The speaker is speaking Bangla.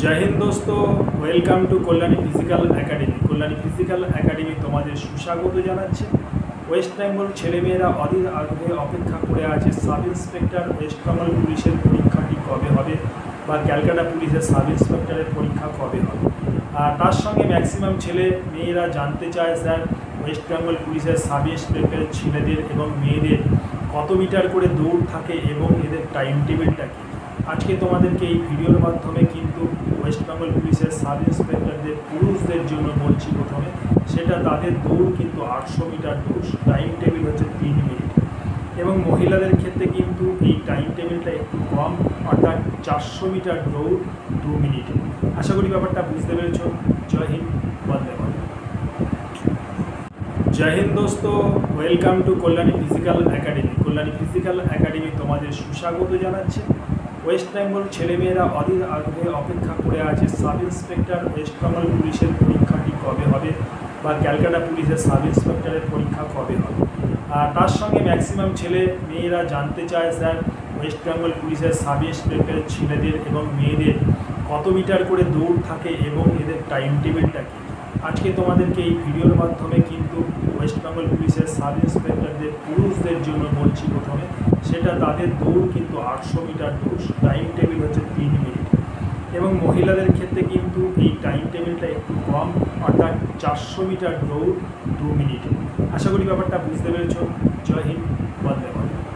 जय हिंद दोस्तों, welcome to Kalyani physical academy. Kalyani physical academy तुम्हारे सुस्वागत जानाচ্ছে। ওয়েস্ট বেঙ্গল ছেলেমেয়েরা অধীর আগ্রহে অপেক্ষা করে আছে সাব ইন্সপেক্টর ওয়েস্ট বেঙ্গল পুলিশের পরীক্ষাটি কবে হবে বা ক্যালকাটা পুলিশের সাব ইন্সপেক্টরের পরীক্ষা কবে হবে। আর তার সঙ্গে ম্যাক্সিমাম ছেলে মেয়েরা জানতে চায় স্যার ওয়েস্ট বেঙ্গল পুলিশের সাব ইন্সপেক্টরের ছেলেদের এবং মেয়েদের কত মিটার করে দৌড় থাকে এবং এদের টাইম টেবিলটা কী। আজকে তোমাদেরকে এই ভিডিওর মাধ্যমে কিন্তু ওয়েস্ট বেঙ্গল পুলিশের সাব ইন্সপেক্টরদের পুরুষদের জন্য বলছি। প্রথমে সেটা তাদের দৌড় কিন্তু 800 মিটার দৌড়, টাইম টেবিল হচ্ছে 3 মিনিট, এবং মহিলাদের ক্ষেত্রে কিন্তু এই টাইম টেবিলটা একটু কম, অর্থাৎ 400 মিটার দৌড় 2 মিনিটে। আশা করি ব্যাপারটা বুঝতে পেরেছ। জয় হিন্দ, বন্দে মাতরম। জয় হিন্দ दोस्तों, welcome to Kalyani physical academy. Kalyani physical academy তোমাদের সুস্বাগত জানাচ্ছে। ওয়েস্ট বেঙ্গল ছেলেমেয়েরা অধীর আগ্রহে অপেক্ষা করে আছে সাব ইন্সপেক্টর ওয়েস্ট বেঙ্গল পুলিশের পরীক্ষাটি কবে হবে বা ক্যালকাটা পুলিশের সাব ইন্সপেক্টরের পরীক্ষা কবে হবে। আর তার সঙ্গে ম্যাক্সিমাম ছেলে মেয়েরা জানতে চায় স্যার ওয়েস্ট বেঙ্গল পুলিশের সাব ইন্সপেক্টরের ছেলেদের এবং মেয়েদের কত মিটার করে দৌড় থাকে এবং এদের টাইম টেবিলটা কী। আজকে তোমাদেরকে এই ভিডিওর মাধ্যমে কিন্তু ওয়েস্ট বেঙ্গল পুলিশের সাব ইন্সপেক্টরদের পুরুষদের জন্য বলছি। প্রথমে সেটা তাদের দৌড় কিন্তু 800 মিটার দৌড়, টাইম টেবিল হচ্ছে 3 মিনিট, এবং মহিলাদের ক্ষেত্রে কিন্তু এই টাইম টেবিলটা একটু কম, অর্থাৎ 400 মিটার দৌড় 2 মিনিট। আশা করি ব্যাপারটা বুঝতে পেরেছ। জয় হিন্দ, বন্দে মাতরম।